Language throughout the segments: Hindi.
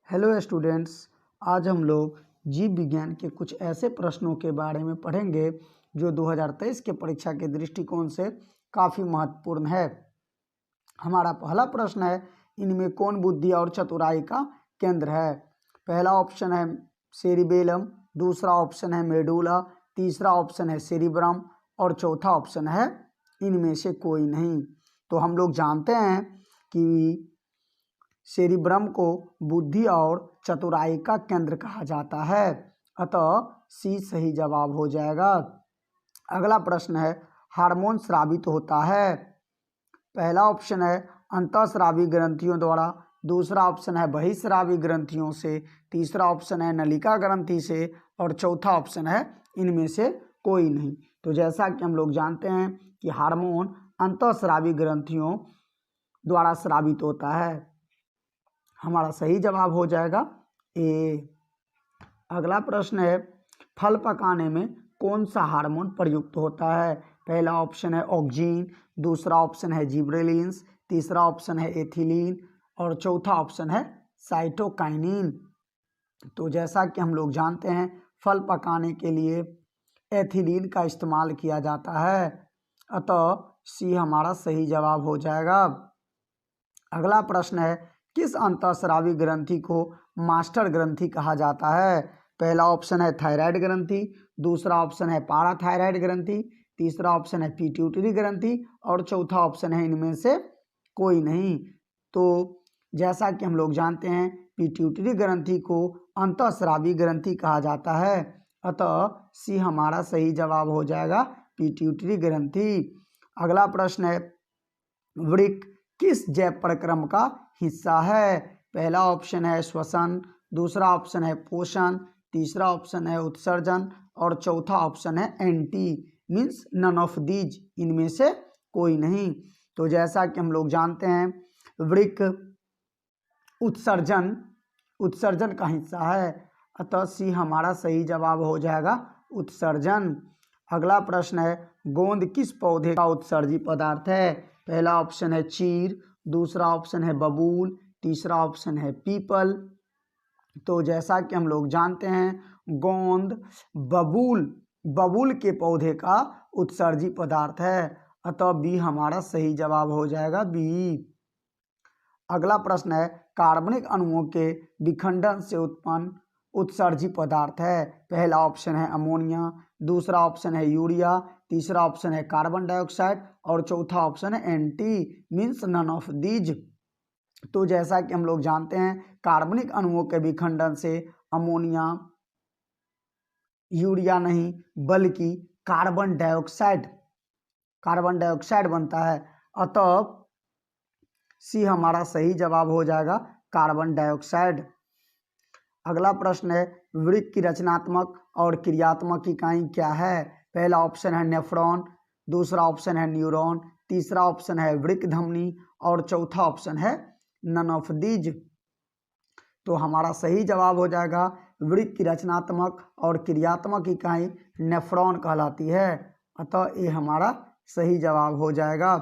हेलो स्टूडेंट्स, आज हम लोग जीव विज्ञान के कुछ ऐसे प्रश्नों के बारे में पढ़ेंगे जो 2023 के परीक्षा के दृष्टिकोण से काफ़ी महत्वपूर्ण है। हमारा पहला प्रश्न है, इनमें कौन बुद्धि और चतुराई का केंद्र है? पहला ऑप्शन है सेरिबेलम, दूसरा ऑप्शन है मेडुला, तीसरा ऑप्शन है सेरिब्रम और चौथा ऑप्शन है इनमें से कोई नहीं। तो हम लोग जानते हैं कि सेरिब्रम को बुद्धि और चतुराई का केंद्र कहा जाता है, अतः सी सही जवाब हो जाएगा। अगला प्रश्न है, हार्मोन स्रावित होता है? पहला ऑप्शन है अंतःस्रावी ग्रंथियों द्वारा, दूसरा ऑप्शन है बहिःस्रावी ग्रंथियों से, तीसरा ऑप्शन है नलिका ग्रंथि से और चौथा ऑप्शन है इनमें से कोई नहीं। तो जैसा कि हम लोग जानते हैं कि हार्मोन अंतःस्रावी ग्रंथियों द्वारा स्रावित होता है, हमारा सही जवाब हो जाएगा ए। अगला प्रश्न है, फल पकाने में कौन सा हार्मोन प्रयुक्त होता है? पहला ऑप्शन है ऑक्जीन, दूसरा ऑप्शन है जिब्रेलिन्स, तीसरा ऑप्शन है एथिलीन और चौथा ऑप्शन है साइटोकाइनिन। तो जैसा कि हम लोग जानते हैं फल पकाने के लिए एथिलीन का इस्तेमाल किया जाता है, अतः सी हमारा सही जवाब हो जाएगा। अगला प्रश्न है, किस अंतःस्रावी ग्रंथि को मास्टर ग्रंथि कहा जाता है? पहला ऑप्शन है थायराइड ग्रंथि, दूसरा ऑप्शन है पाराथायराइड ग्रंथि, तीसरा ऑप्शन है पिट्यूटरी ग्रंथि और चौथा ऑप्शन है इनमें से कोई नहीं। तो जैसा कि हम लोग जानते हैं पिट्यूटरी ग्रंथि को अंतःस्रावी ग्रंथि कहा जाता है, अतः सी हमारा सही जवाब हो जाएगा पिट्यूटरी ग्रंथि। अगला प्रश्न है, वृक्क किस जैव प्रक्रम का हिस्सा है? पहला ऑप्शन है श्वसन, दूसरा ऑप्शन है पोषण, तीसरा ऑप्शन है उत्सर्जन और चौथा ऑप्शन है एंटी, मीन्स नन ऑफ दीज, इनमें से कोई नहीं। तो जैसा कि हम लोग जानते हैं वृक्क उत्सर्जन का हिस्सा है, अतः सी हमारा सही जवाब हो जाएगा उत्सर्जन। अगला प्रश्न है, गोंद किस पौधे का उत्सर्जी पदार्थ है? पहला ऑप्शन है चीर, दूसरा ऑप्शन है बबूल, तीसरा ऑप्शन है पीपल। तो जैसा कि हम लोग जानते हैं गोंद बबूल के पौधे का उत्सर्जी पदार्थ है, अतः बी हमारा सही जवाब हो जाएगा बी। अगला प्रश्न है, कार्बनिक अणुओं के विखंडन से उत्पन्न उत्सर्जी पदार्थ है? पहला ऑप्शन है अमोनिया, दूसरा ऑप्शन है यूरिया, तीसरा ऑप्शन है कार्बन डाइऑक्साइड और चौथा ऑप्शन है एंटी, मीन्स नन ऑफ दीज। तो जैसा कि हम लोग जानते हैं कार्बनिक अणुओं के विखंडन से अमोनिया, यूरिया नहीं बल्कि कार्बन डाइऑक्साइड बनता है, अतः सी हमारा सही जवाब हो जाएगा कार्बन डाइऑक्साइड। अगला प्रश्न है, वृक्क की रचनात्मक और क्रियात्मक इकाई क्या है? पहला ऑप्शन है नेफ्रॉन, दूसरा ऑप्शन है न्यूरॉन, तीसरा ऑप्शन है वृक्क धमनी और चौथा ऑप्शन है नन ऑफ दीज। तो हमारा सही जवाब हो जाएगा वृक्क की रचनात्मक और क्रियात्मक इकाई नेफ्रॉन कहलाती है, अतः ये हमारा सही जवाब हो जाएगा।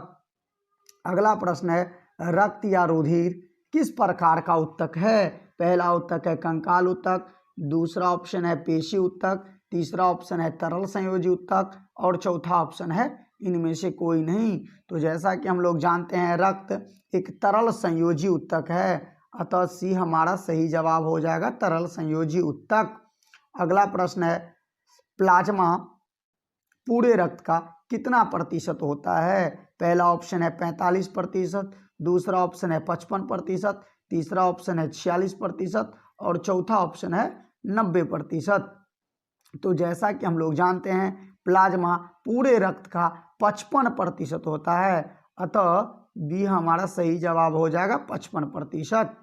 अगला प्रश्न है, रक्त या रुधिर किस प्रकार का उत्तक है? पहला उत्तक है कंकाल उत्तक, दूसरा ऑप्शन है पेशी उत्तक, तीसरा ऑप्शन है तरल संयोजी उत्तक और चौथा ऑप्शन है इनमें से कोई नहीं। तो जैसा कि हम लोग जानते हैं रक्त एक तरल संयोजी उत्तक है, अतः सी हमारा सही जवाब हो जाएगा तरल संयोजी उत्तक। अगला प्रश्न है, प्लाज्मा पूरे रक्त का कितना प्रतिशत होता है? पहला ऑप्शन है 45%, दूसरा ऑप्शन है 55%, तीसरा ऑप्शन है 46% और चौथा ऑप्शन है 90%। तो जैसा कि हम लोग जानते हैं प्लाज्मा पूरे रक्त का 55% होता है, अतः बी हमारा सही जवाब हो जाएगा 55%।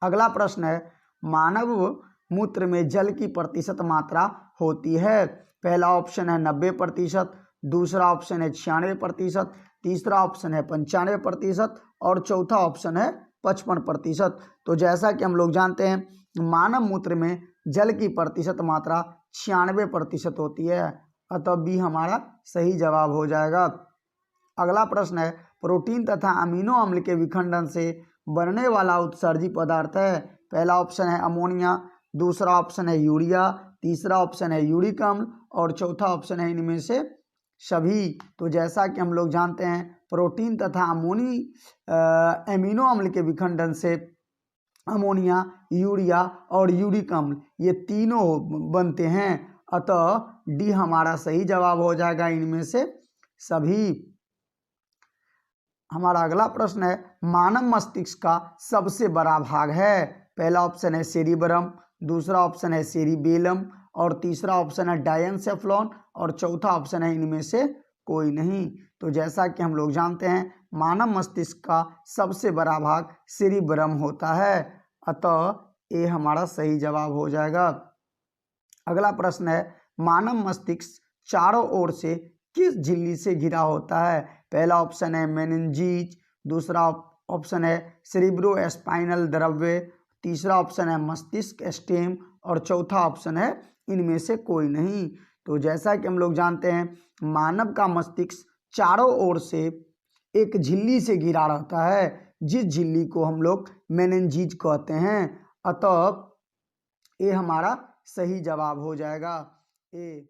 अगला प्रश्न है, मानव मूत्र में जल की प्रतिशत मात्रा होती है? पहला ऑप्शन है 90%, दूसरा ऑप्शन है 96%, तीसरा ऑप्शन है 95% और चौथा ऑप्शन है 55%। तो जैसा कि हम लोग जानते हैं मानव मूत्र में जल की प्रतिशत मात्रा 96% होती है, अतः बी हमारा सही जवाब हो जाएगा। अगला प्रश्न है, प्रोटीन तथा अमीनो अम्ल के विखंडन से बनने वाला उत्सर्जी पदार्थ है? पहला ऑप्शन है अमोनिया, दूसरा ऑप्शन है यूरिया, तीसरा ऑप्शन है यूरिक अम्ल और चौथा ऑप्शन है इनमें से सभी। तो जैसा कि हम लोग जानते हैं प्रोटीन तथा एमिनो अम्ल के विखंडन से अमोनिया, यूरिया और यूरिक अम्ल ये तीनों बनते हैं, अतः डी हमारा सही जवाब हो जाएगा इनमें से सभी। हमारा अगला प्रश्न है मानव मस्तिष्क का सबसे बड़ा भाग है। पहला ऑप्शन है सेरिब्रम, दूसरा ऑप्शन है सेरिबेलम और तीसरा ऑप्शन है डायनसेफ्लॉन और चौथा ऑप्शन है इनमें से कोई नहीं। तो जैसा कि हम लोग जानते हैं मानव मस्तिष्क का सबसे बड़ा भाग सेरिब्रम होता है, अतः ये हमारा सही जवाब हो जाएगा। अगला प्रश्न है मानव मस्तिष्क चारों ओर से किस झिल्ली से घिरा होता है। पहला ऑप्शन है मेनिंजीज, दूसरा ऑप्शन है सेरिब्रोस्पाइनल द्रव्य, तीसरा ऑप्शन है मस्तिष्क स्टेम और चौथा ऑप्शन है इनमें से कोई नहीं। तो जैसा कि हम लोग जानते हैं मानव का मस्तिष्क चारों ओर से एक झिल्ली से घिरा रहता है, जिस झिल्ली को हम लोग मेनिंजीज कहते हैं, अतः ये हमारा सही जवाब हो जाएगा ए।